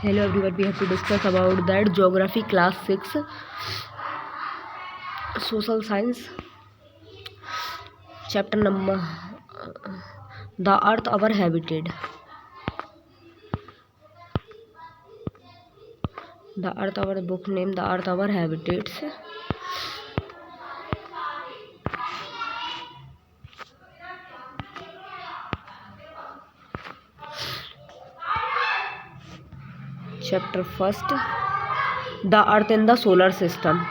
Hello everyone, we have to discuss about that geography class 6 social science chapter number the earth our habitat. The earth our book name the earth our habitats. Chapter first, the earth in the solar system.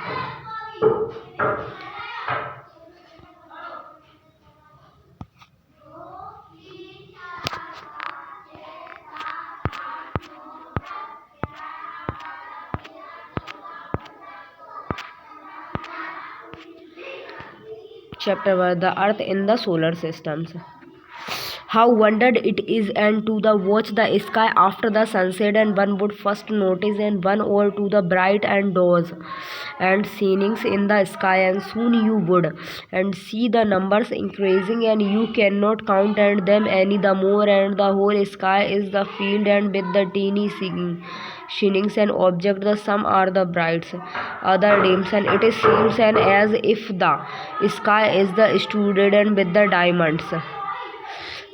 Chapter 1, the earth in the solar systems. How wondered it is and to the watch the sky after the sunset, and one would first notice and one or to the bright and doors and scenes in the sky, and soon you would and see the numbers increasing, and you cannot count and them any the more, and the whole sky is the field, and with the teeny shinings and object, the some are the brights, other dims, and it seems and as if the sky is the studded and with the diamonds.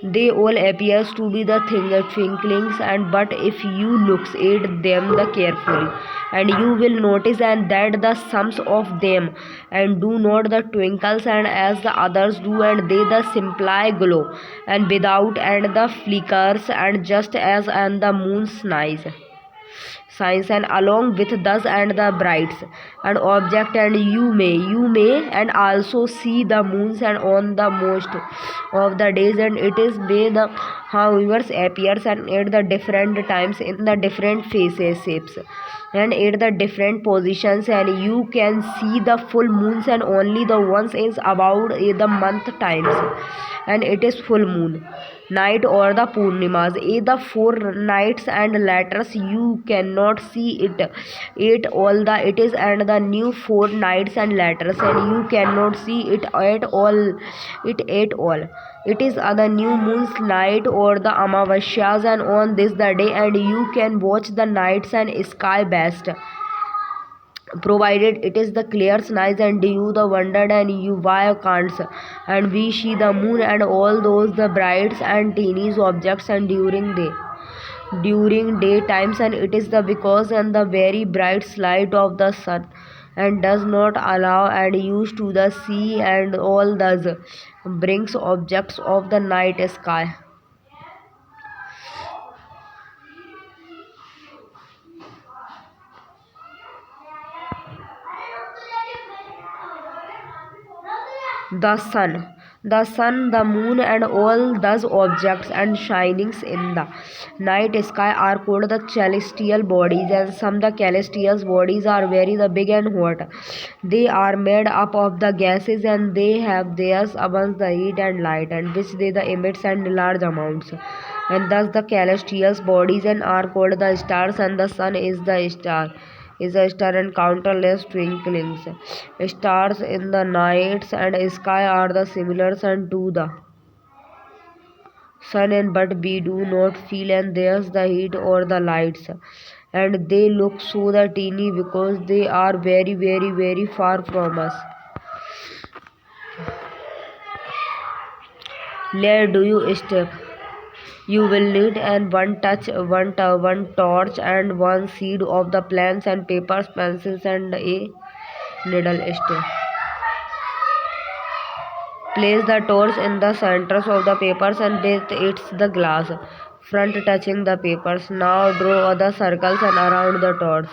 They all appears to be the twinklings, and but if you looks at them the carefully, and you will notice and that the sums of them and do not the twinkles and as the others do, and they the simply glow and without and the flickers, and just as and the moon's nice signs, and along with thus and the brights and object, and you may and also see the moons and on the most of the days, and it is may the however appears and at the different times in the different faces shapes and at the different positions, and you can see the full moons and only the once is about the month times, and it is full moon night or the purnimas, the 4 nights and letters you cannot see it all the it is and the new 4 nights and letters, and you cannot see it at all. It is the new moon's night or the amavasyas, and on this the day, and you can watch the nights and sky best provided it is the clear skies, and you the wondered and you why can't and we see the moon and all those the brights and teeny objects, and during daytimes, and it is the because and the very bright light of the sun and does not allow and use to the sea, and all thus brings objects of the night sky. The sun, the moon, and all those objects and shinings in the night sky are called the celestial bodies, and some the celestial bodies are very the big and hot. They are made up of the gases, and they have theirs above the heat and light, and which they the emits in large amounts. And thus the celestial bodies and are called the stars, and the sun is a star and countless twinklings. Stars in the nights and sky are the similar and to the sun, and but we do not feel and there's the heat or the lights, and they look so the teeny because they are very very very far from us. Where do you step? You will need and one torch and one seed of the plants and papers, pencils, and a needle stick. Place the torch in the centers of the papers, and with its the glass front touching the papers. Now draw the circles and around the torch.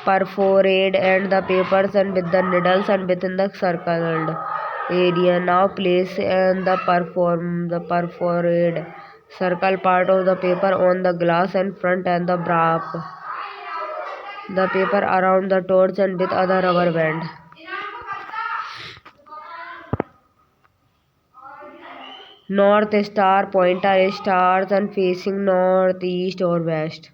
Perforate and the papers and with the needles and within the circled area. Now place and the perforate circle part of the paper on the glass and front, and the wrap the paper around the torch and with other rubber band. North star, pointer stars, and facing northeast or west.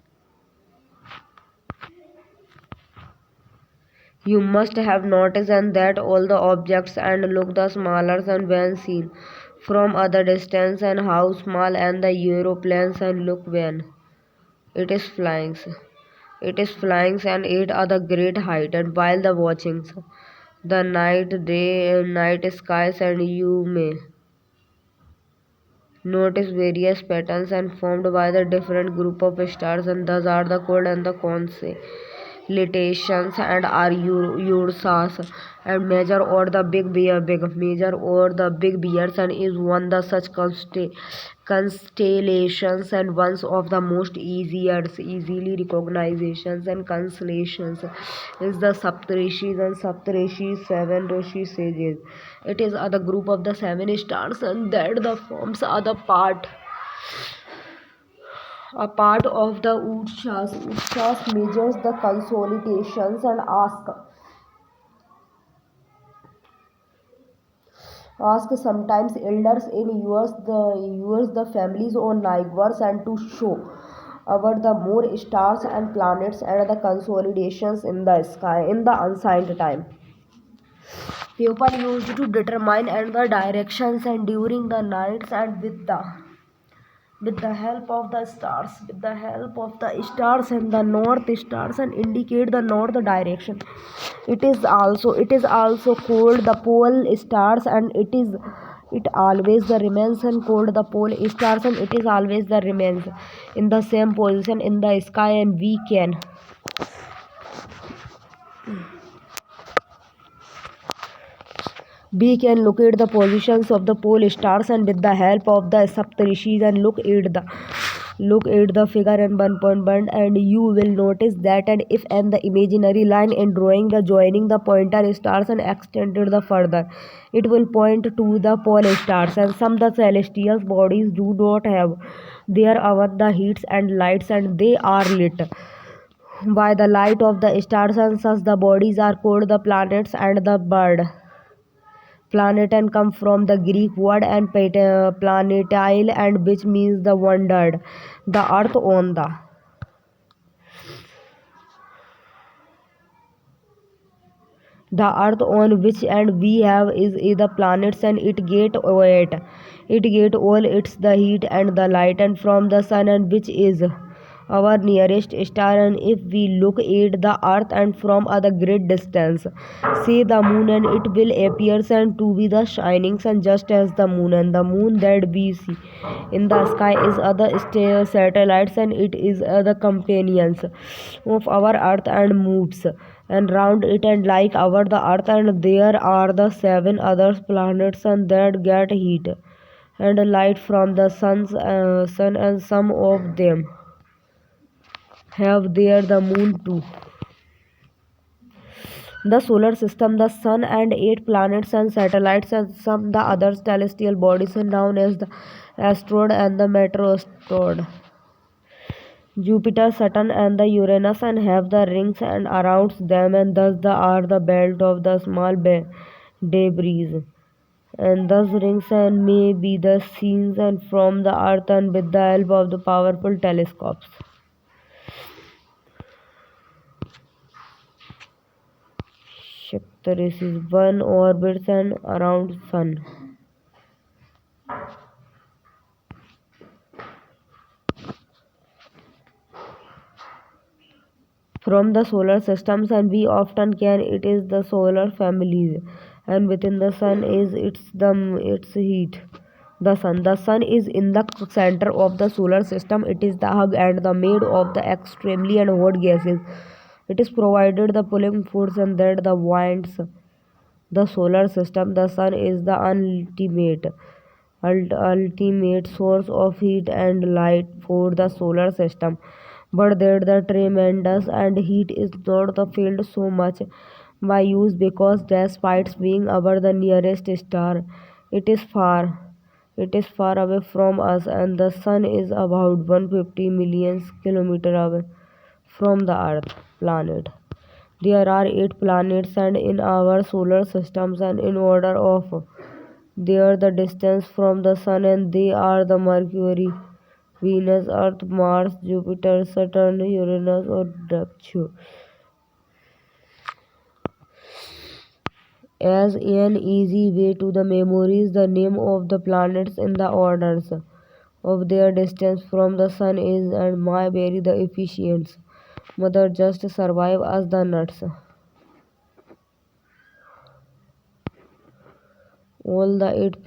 You must have noticed and that all the objects and look the smaller and when seen from other distance, and how small and the aeroplanes and look when It is flying. It is flying and it at the great height, and while the watching the night skies, and you may notice various patterns and formed by the different group of stars, and thus are the called and the constellations, and are Ursas and major or the big major or the big bears, and is one the such constellations, and ones of the most easily recognizations and constellations is the Saptarishis, and Saptarishis seven Rishi sages. It is the group of the seven stars, and that the forms are the a part of the Utshas. Utshas measures the consolidations and ask sometimes elders in the families on neighbors, and to show about the more stars and planets and the consolidations in the sky in the unsigned time. People used to determine and the directions and during the nights, and with the help of the stars, and the north stars, and indicate the north direction. It is also called the pole stars, and it always the remains and called the pole stars, and it is always the remains in the same position in the sky, and we can locate the positions of the pole stars, and with the help of the Saptarishis, and look at the figure and 1.1, and you will notice that, and if and the imaginary line in drawing the joining the pointer stars and extended the further, it will point to the pole stars, and some the celestial bodies do not have their own the heats and lights, and they are lit by the light of the stars, and such the bodies are called the planets, and the bird planet and come from the Greek word and planetile, and which means the wondered the earth on which and we have is the planets, and it get all its the heat and the light and from the sun, and which is our nearest star, and if we look at the earth and from a the great distance, see the moon, and it will appear and to be the shining sun just as the moon, and the moon that we see in the sky is other satellites, and it is the companions of our earth, and moves and round it, and like our the earth, and there are the seven other planets, and that get heat and light from the sun, and some of them have there the moon too. The solar system, the sun, and eight planets and satellites, and some the other celestial bodies are known as the asteroid and the meteoroid. Jupiter, Saturn, and the Uranus, and have the rings and around them, and thus the are the belt of the small debris. And thus rings and may be the scenes and from the earth, and with the help of the powerful telescopes. Shaktaris is one orbits and around sun. From the solar systems, and we often can it is the solar families, and within the sun is its heat. The sun is in the center of the solar system. It is the hug and the made of the extremely and hot gases. It is provided the pulling force, and that the winds the solar system. The sun is the ultimate source of heat and light for the solar system, but that the tremendous and heat is not the filled so much by use, because despite being our the nearest star, it is far it is far away from us, and the sun is about 150 million kilometers away from the earth planet. There are eight planets and in our solar systems, and in order of their the distance from the sun, and they are the Mercury, Venus, Earth, Mars, Jupiter, Saturn, Uranus, or Neptune. As an easy way to the memories the name of the planets in the orders of their distance from the sun is and my very the efficiency. Mother just survive as the nuts. All the eight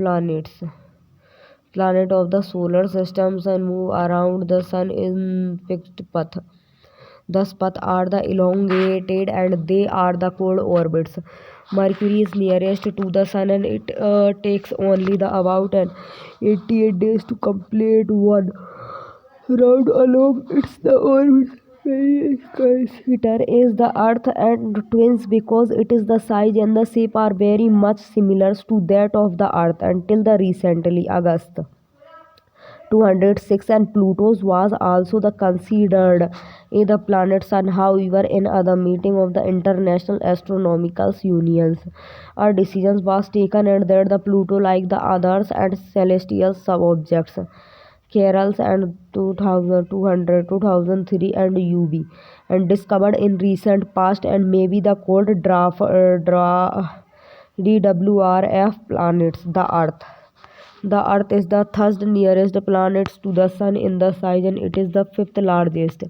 planet of the solar systems and move around the sun in fixed path. Thus, paths are the elongated and they are the cold orbits. Mercury is nearest to the sun and it takes only the about an 88 days to complete one round along its the orbit. Skysitter is the Earth and twins because it is the size and the shape are very much similar to that of the Earth until the recently August 206 and Pluto's was also the considered the planet sun. However, in other meeting of the International Astronomical Unions, a decision was taken and that the Pluto, like the others and celestial sub-objects, Kerals and 2200, 2003 and UV, and discovered in recent past and maybe the cold DWRF planets, the Earth. The Earth is the third nearest planet to the Sun in the size and it is the fifth largest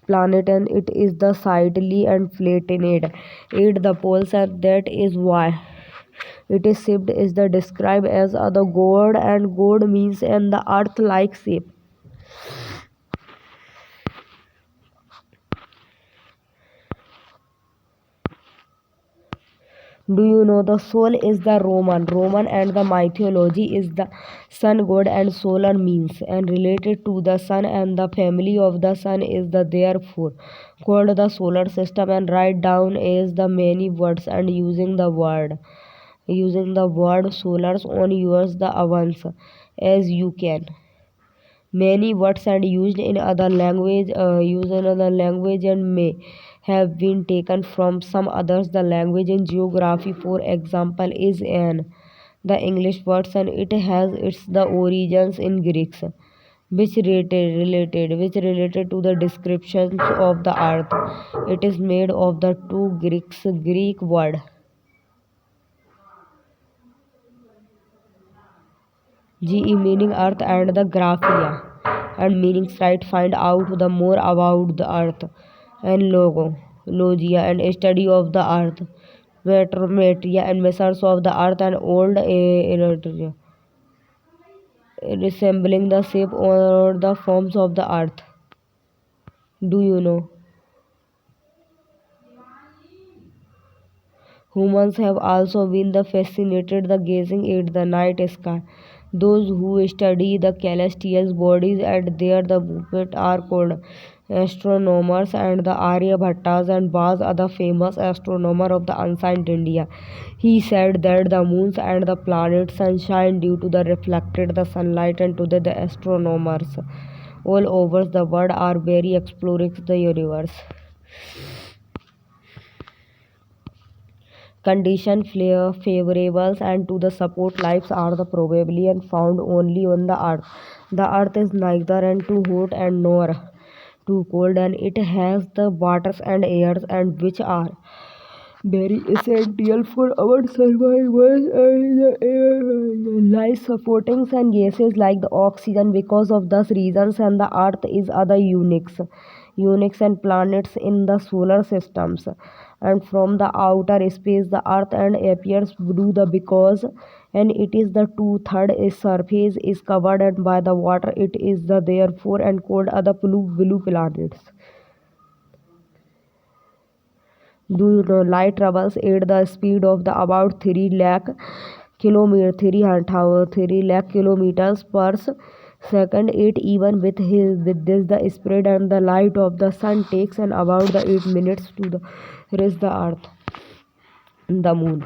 planet and it is the slightly and flattened at the poles and that is why it is shaped is the described as the gourd and gourd means and the earth like shape. Do you know the soul is the Roman and the mythology is the sun god and solar means and related to the sun and the family of the sun is the therefore called the solar system and write down as the many words and using the word solars on yours the avance as you can. Many words and used in other language and may have been taken from some others. The language in geography, for example, is an the English words and it has its the origins in Greeks, which related to the descriptions of the earth. It is made of the two Greek word ge meaning earth and the graphia and meanings right find out the more about the earth and logia and study of the earth metrometria and measures of the earth and old inertia resembling the shape or the forms of the earth. Do you know humans have also been the fascinated the gazing at the night sky. Those who study the celestial bodies and their the movement are called astronomers and the Aryabhattas and was the famous astronomer of the ancient India. He said that the moons and the planets sunshine due to the reflected the sunlight and today the astronomers all over the world are very exploring the universe. Condition favorables and to the support lives are the probably and found only on the earth. The earth is neither and too hot and nor too cold and it has the waters and airs and which are very essential for our survival and the air life supporting and gases like the oxygen because of those reasons and the earth is other uniques and planets in the solar systems and from the outer space the earth and appears blue the because and it is the two-third surface is covered and by the water it is the therefore and called other blue planets. Do you know light travels at the speed of the about 3 lakh kilometer 3 lakh kilometers per second. It even with this the spread and the light of the sun takes and about the 8 minutes to the reach the earth the moon.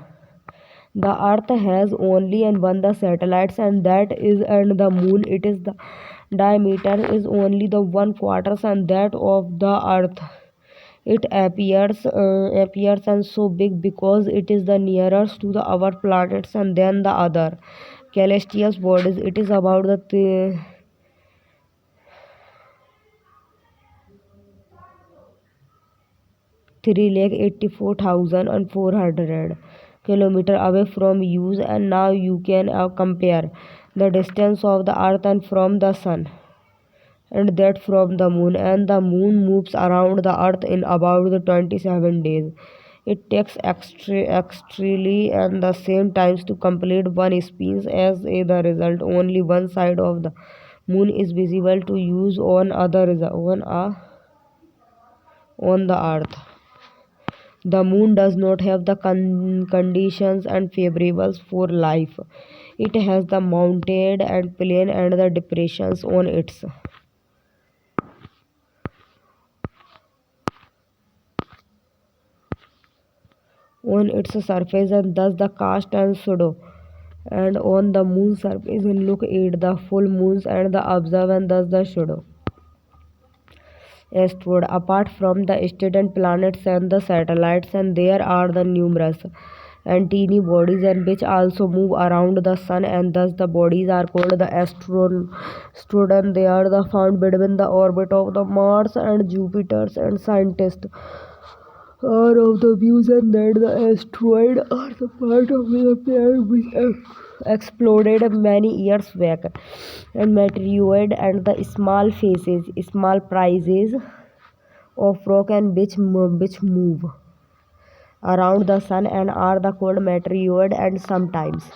The earth has only and one the satellites and that is and the moon it is the diameter is only the one quarters and that of the earth. It appears and so big because it is the nearest to the our planets and then the other celestial bodies. It is about the 3,84,400 kilometer away from you and now you can compare the distance of the earth and from the sun, and that from the moon, and the moon moves around the earth in about the 27 days. It takes extremely and the same times to complete one spin. As a the result, only one side of the moon is visible to use on the earth. The moon does not have the conditions and favorables for life. It has the mountain and plain and the depressions on its surface, and thus the cast and shadow. And on the moon's surface, look at the full moons and the observe, and thus the shadow. Asteroid. Apart from the distant planets and the satellites, and there are the numerous and teeny bodies and which also move around the sun, and thus the bodies are called the asteroid, and they are the found between the orbit of the Mars and Jupiter, and scientists are of the views and that the asteroid are the part of the planet which exploded many years back, and meteoroid and the small pieces of rock and which move around the sun and are the called meteoroid, and sometimes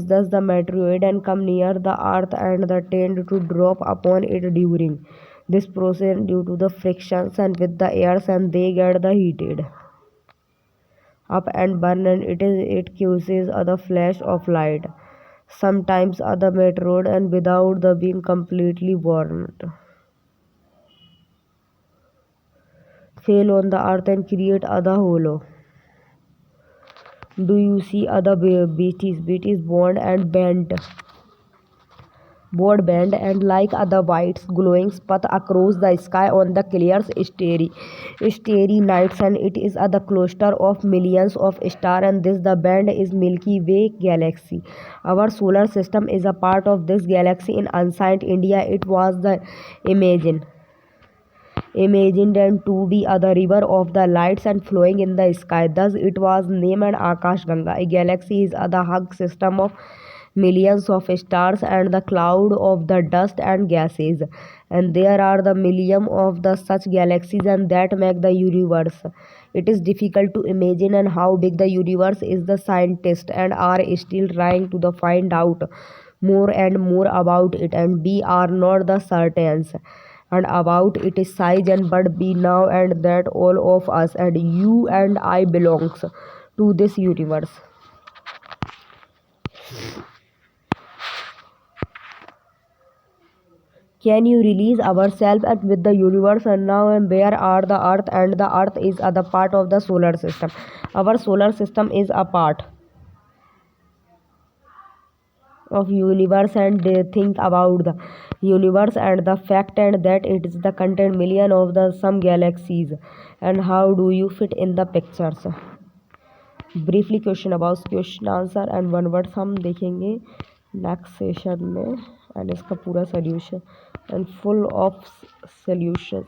thus the meteoroid and come near the earth and the tend to drop upon it during this process due to the frictions and with the airs, and they get the heated up and burn, and it causes other flash of light. Sometimes other meteoroid and without the being completely burned fail on the earth and create other hollow. Do you see other beaches bond and bent broadband and like other white glowing spot across the sky on the clear starry nights, and it is the cluster of millions of stars, and this the band is Milky Way galaxy. Our solar system is a part of this galaxy. In ancient India, it was the imagined and to be the river of the lights and flowing in the sky. Thus, it was named Akash Ganga. A galaxy is the hug system of millions of stars and the cloud of the dust and gases. And there are the million of the such galaxies, and that make the universe. It is difficult to imagine and how big the universe is. The scientists and are still trying to the find out more and more about it, and we are not the certain and about its size, and but we know and that all of us and you and I belongs to this universe. Can you release ourselves at with the universe, and now and where are the earth, and the earth is the part of the solar system. Our solar system is a part of universe, and they think about the universe and the fact and that it is the content million of the some galaxies, and how do you fit in the pictures. Briefly question about question answer and one words हम देखेंगे next session में, and इसका पूरा solution and full of solutions.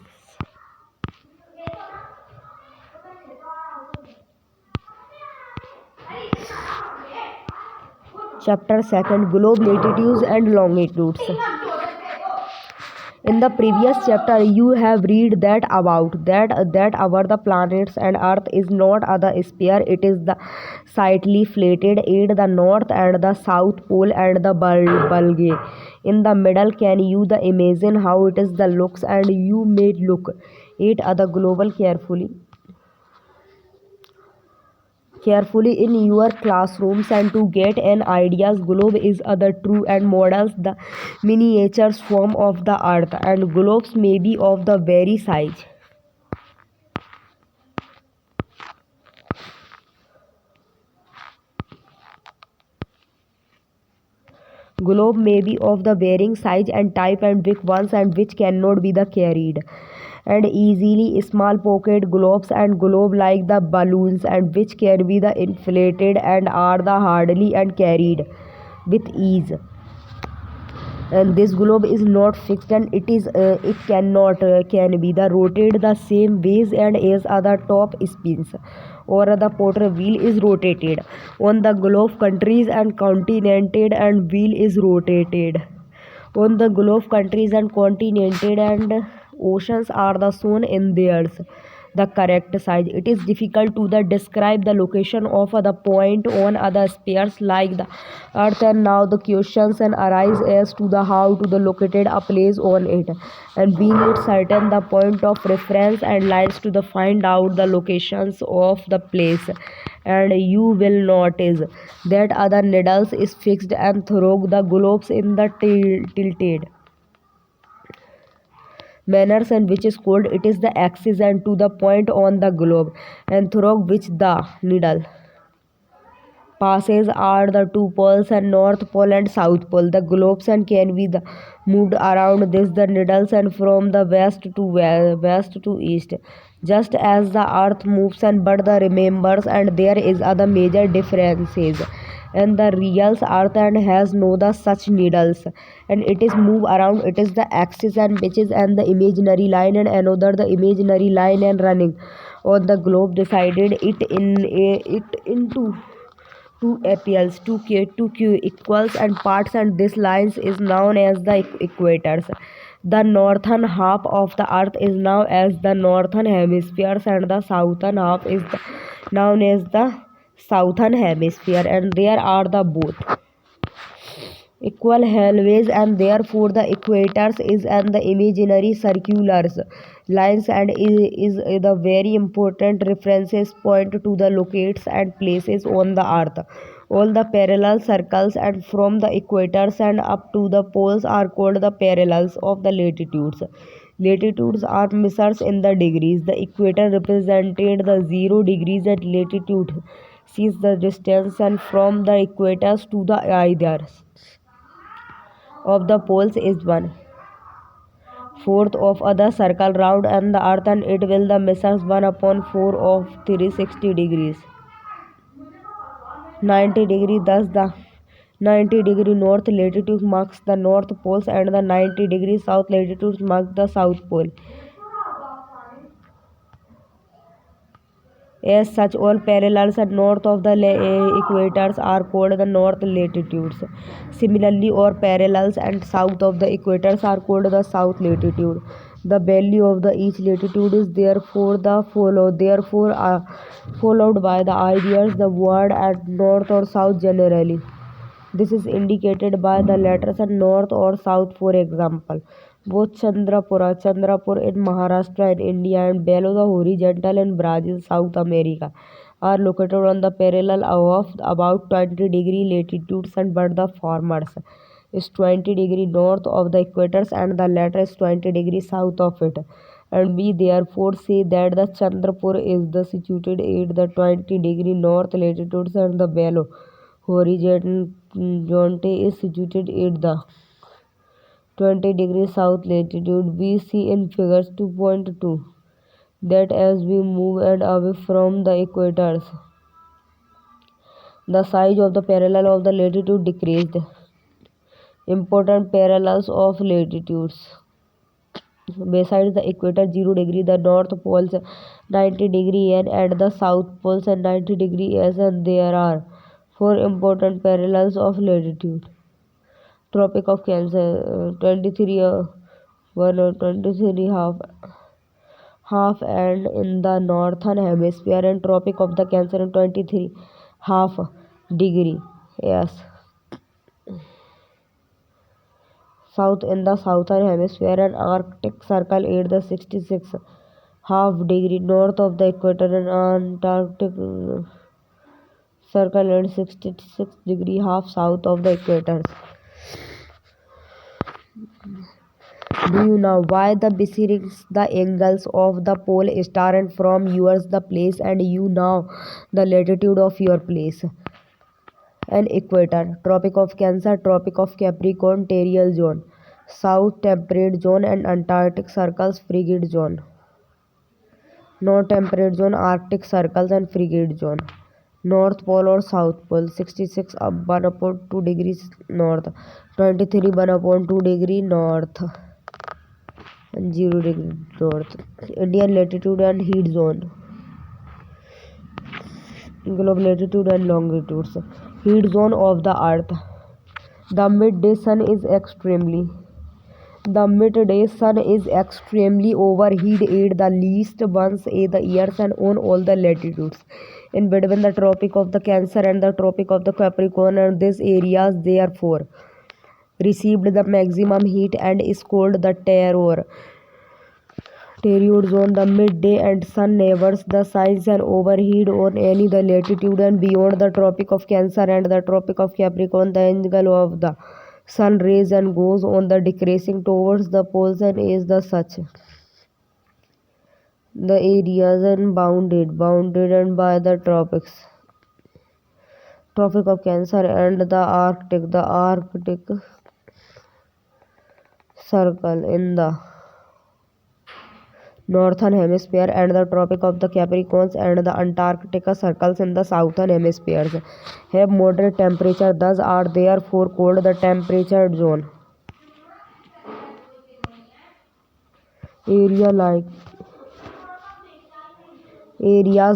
Chapter 2, Globe Latitudes and Longitudes. In the previous chapter, you have read that about that our the planets and Earth is not the sphere. It is the slightly flatted at the north and the south pole and the bulge in the middle. Can you the imagine how it is the looks, and you may look at the global carefully in your classrooms, and to get an idea. Globe is the true and models the miniatures form of the earth, and globes may be of the very size. Globe may be of the varying size and type, and big ones and which cannot be the carried and easily, small pocket globes and globe like the balloons and which can be the inflated and are the hardly and carried with ease. and this globe is not fixed, and it cannot can be the rotated the same ways and as other top spins or the potter wheel is rotated on the globe. Countries and continented and wheel is rotated on the globe. Countries and continented and oceans are the shown in theirs the correct size. It is difficult to describe the location of the point on other spheres like the earth, and now the questions and arise as to the how to the located a place on it, and being it certain the point of reference and lines to the find out the locations of the place. And you will notice that other needles is fixed and through the globes in the tilted manners, and which is called it is the axis and to the point on the globe and through which the needle passes are the two poles and north pole and south pole. The globes and can be moved around this the needles and from the west to east, just as the earth moves, and but the remembers and there is other major differences, and the real earth and has no the such needles, and it is move around it is the axis and pitches and the imaginary line, and another the imaginary line and running on the globe decided it into two appeals two q equals and parts, and this lines is known as the equators. The northern half of the earth is now as the northern hemispheres, and the southern half is known as the southern hemisphere, and there are the both equal hallways, and therefore the equators is and the imaginary circular lines, and is the very important references point to the locates and places on the earth. All the parallel circles and from the equators and up to the poles are called the parallels of the latitudes. Latitudes are measures in the degrees. The equator represented the 0 degrees at latitude, sees the distance and from the equators to the either of the poles is 1/4 of other circle round and the earth, and it will the measures 1/4 of 360 degrees 90 degree. Thus the 90-degree north latitude marks the north poles, and the 90-degree south latitude marks the south pole. As such, all parallels and north of the equators are called the north latitudes. Similarly, all parallels and south of the equators are called the south latitude. The value of the each latitude is therefore followed by the ideas the word at north or south generally. This is indicated by the letters and north or south. For example, both Chandrapur in Maharashtra in India, and Belo the horizontal in Brazil, South America, are located on the parallel of about 20-degree latitudes, and but the formers is 20-degree north of the equators and the latter is 20-degree south of it. And we therefore say that the Chandrapur is the situated at the 20-degree north latitudes, and the Belo horizonte is situated at the 20-degree south latitude. We see in figures 2.2 that as we move and away from the equators, the size of the parallel of the latitude decreased. Important parallels of latitudes. Besides the equator 0 degree, the north poles 90-degree and at the south poles and 90-degree s, and there are four important parallels of latitude. Tropic of Cancer 23 123 half and in the northern hemisphere, and Tropic of the Cancer in 23 half degree yes south in the southern hemisphere, and Arctic Circle at the 66 half degree north of the equator, and Antarctic Circle at 66 degree half south of the equator. Do you know why the bearings the angles of the pole star and from yours the place, and you know the latitude of your place? An equator, Tropic of Cancer, Tropic of Capricorn, Territorial Zone, South Temperate Zone, and Antarctic Circles, Frigid Zone. No Temperate Zone, Arctic Circles, and Frigid Zone. North Pole or South Pole. 66 up 1/2 degrees north. 23 1/2 degree north. And 0 degree north. Indian latitude and heat zone. Globe latitude and longitudes. Heat zone of the earth. The midday sun is extremely overheated the least once a the years and on all the latitudes. In between the Tropic of the Cancer and the Tropic of the Capricorn, and these areas therefore received the maximum heat and is called the Torrid zone. The midday and sun never the shines and overheat on any the latitude and beyond the Tropic of Cancer and the Tropic of Capricorn. The angle of the sun rays and goes on the decreasing towards the poles and is the such. The areas are bounded and by the tropics. Tropic of Cancer and the Arctic. The Arctic Circle in the northern hemisphere and the Tropic of the Capricorns and the Antarctica circles in the southern hemispheres have moderate temperature, thus are therefore called the temperate zone. Areas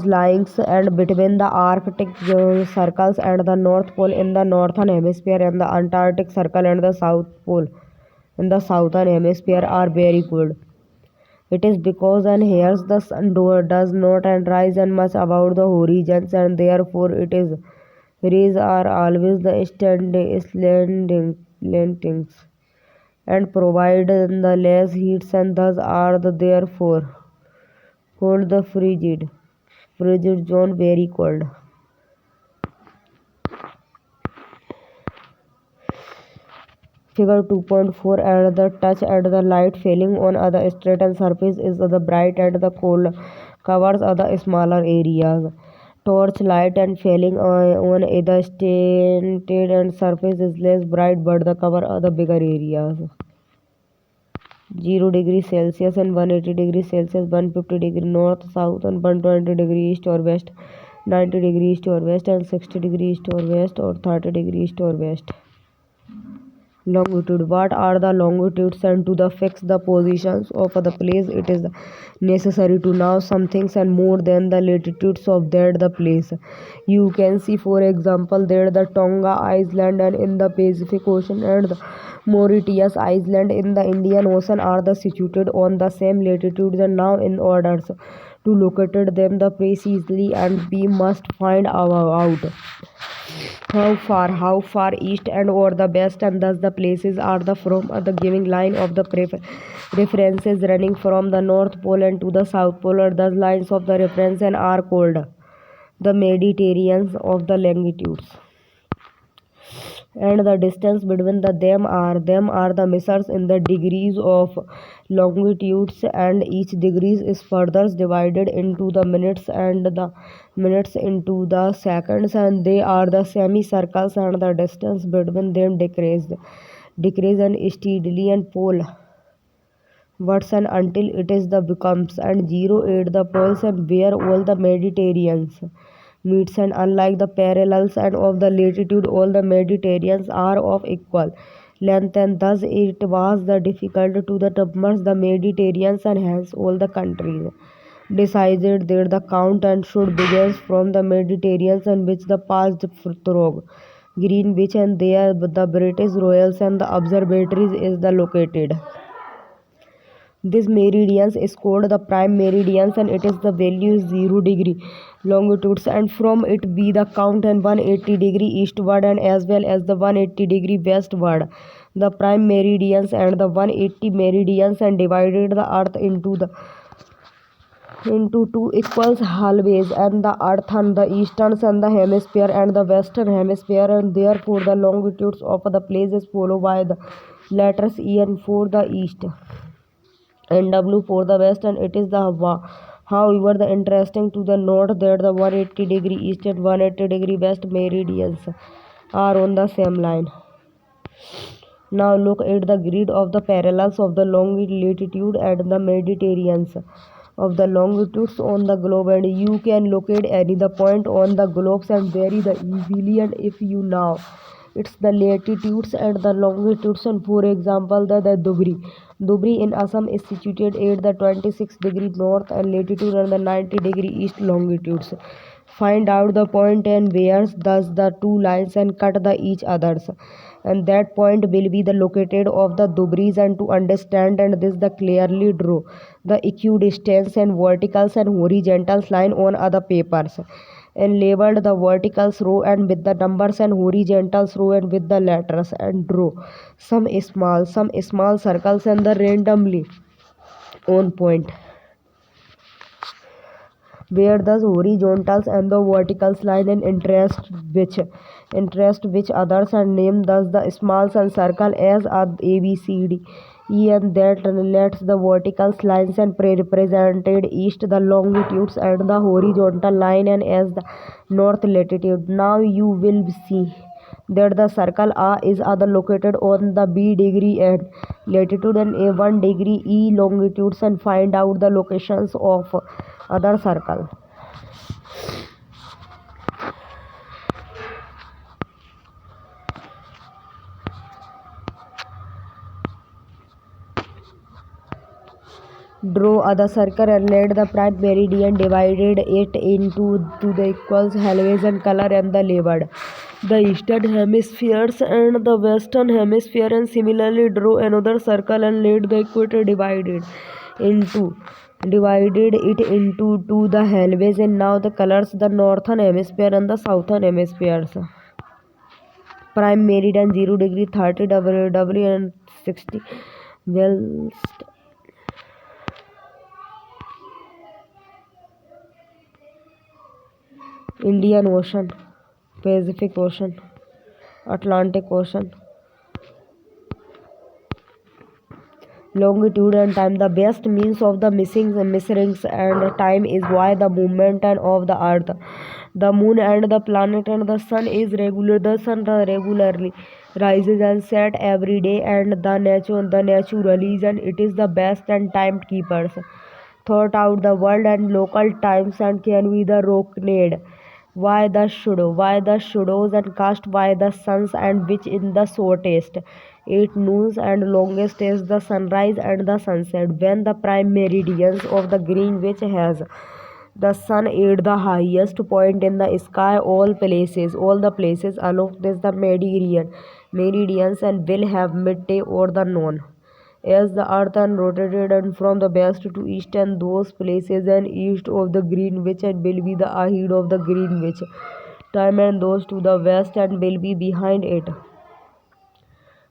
lying and between the Arctic circles and the North Pole in the northern hemisphere and the Antarctic circle and the South Pole in the southern hemisphere are very cold. It is because and here the sun does not and rise and much above the horizons, and therefore its rays are always the slanting and provide the less heat, and thus are therefore called the frigid zone, very cold. Figure 2.4 and the touch and the light falling on the straightened surface is the bright and the cold covers the smaller areas. Torch light and falling on the slanted and surface is less bright but the cover the bigger areas. 0 degrees Celsius and 180 degrees Celsius, 150 degree north, south and 120 degree east or west, 90 degree east or west and 60 degree east or west or 30 degree east or west. Longitude. What are the longitudes? And to fix the positions of the place, it is necessary to know some things and more than the latitudes of that the place. You can see, for example, that the Tonga Island and in the Pacific Ocean and the Mauritius Island in the Indian Ocean are situated on the same latitudes. And now, in order to locate them precisely, and we must find out how far east and or the west, and thus the places are from the giving line of the references running from the North Pole and to the South Pole, or thus lines of the reference and are called the meridians of the longitudes. And the distance between them are the measures in the degrees of longitudes, and each degree is further divided into the minutes and the minutes into the seconds, and they are the semicircles, and the distance between them decrease and steadily and pole words and until it is the becomes and 0 at the poles and where all the Mediterraneans meets, and unlike the parallels and of the latitude, all the Mediterraneans are of equal length, and thus it was the difficult to the numbers the Mediterraneans, and hence all the countries decided that the count and should begin from the Mediterranean, and which the passed through Greenwich, and there the British Royals and the observatories is the located. This meridian is called the prime meridian, and it is the value is 0 degree longitudes, and from it be the count and 180 degree eastward and as well as the 180 degree westward. The prime meridians and the 180 meridians and divided the earth into two equal halfways, and the earth and the eastern and the hemisphere and the western hemisphere, and therefore the longitudes of the places followed by the letters E and for the east and W for the west, and it is the however the interesting to the note that the 180 degree east and 180 degree west meridians are on the same line. Now look at the grid of the parallels of the long latitude and the Mediterranean. of the longitudes on the globe, and you can locate any the point on the globes and vary the easily. And if you know it's the latitudes and the longitudes, and for example the Dubri in Assam is situated at the 26-degree north and latitude and the 90-degree east longitudes. Find out the point and where thus the two lines and cut the each others, and that point will be the located of the Dubris. And to understand and this the clearly draw the equidistance and verticals and horizontals line on other papers, and labeled the verticals row and with the numbers and horizontals row and with the letters, and draw some small circles and the randomly on point where the horizontals and the verticals line and interest which others, and name thus the small and circle as A B C D E, and that lets the vertical lines and represented east the longitudes and the horizontal line and as the north latitude. Now you will see that the circle A is other located on the B degree and latitude and A 1 degree E longitudes, and find out the locations of other circle. Draw other circle and let the prime meridian divided it into to the equals halves and color and the labeled the eastern hemispheres and the western hemisphere, and similarly draw another circle and let the equator into divided it into to the halves, and now the colors the northern hemisphere and the southern hemispheres. Prime meridian 0 degree 30 W and 60 west. Indian Ocean, Pacific Ocean, Atlantic Ocean. Longitude and time. The best means of the measurings and time is why the movement and of the earth, the moon and the planet and the sun is regular. The sun regularly rises and set every day, and the naturally, and it is the best and timekeepers thought out the world and local times, and can be the rocknade why the shadows and cast by the suns, and which in the shortest 8 noons and longest is the sunrise and the sunset, when the prime meridians of the Greenwich has the sun at the highest point in the sky. All the places along this the meridians and will have midday or the noon, as the earth and rotated and from the west to east, and those places and east of the Greenwich and will be the ahead of the Greenwich time, and those to the west and will be behind it.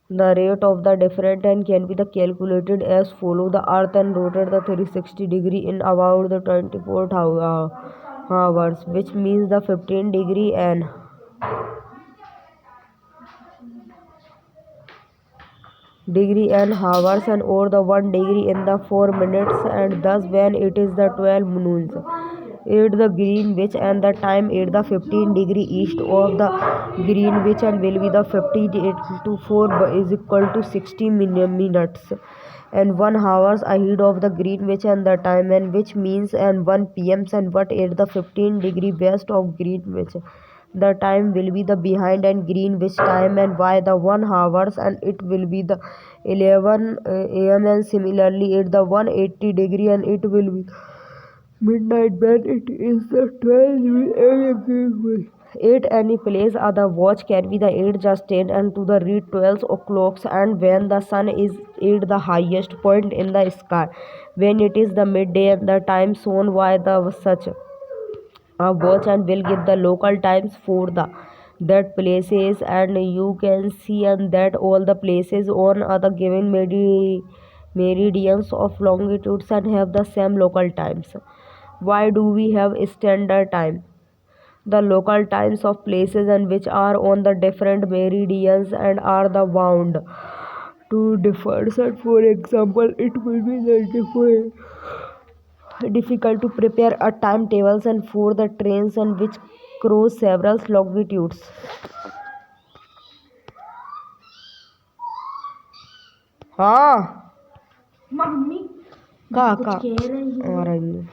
The rate of the different and can be the calculated as follow: the earth and rotate the 360-degree in about the 24 hours, which means the 15 degree and hours, and over the 1 degree in the 4 minutes, and thus when it is the 12 noons at the Greenwich, and the time at the 15 degree east of the Greenwich and will be the 15 to 4 is equal to 60 minutes and 1 hours ahead of the Greenwich, and the time and which means and 1 p.m. and what at the 15 degree west of Greenwich. The time will be the behind and Greenwich time, and by the 1 hours, and it will be the 11 a.m. and similarly at the 180 degree, and it will be midnight when it is the 12 at any place other watch can be the 8 just 10 and to the read 12 o'clocks, and when the sun is at the highest point in the sky, when it is the midday, and the time shown by the such a watch and will give the local times for the that places, and you can see and that all the places on other given meridians of longitudes and have the same local times. Why do we have standard time? The local times of places and which are on the different meridians and are the bound to differ. So for example, it will be the difficult to prepare a timetables and for the trains and which cross several longitudes. हाँ mummy का कुछ का कह रही आ हो। रही हूँ।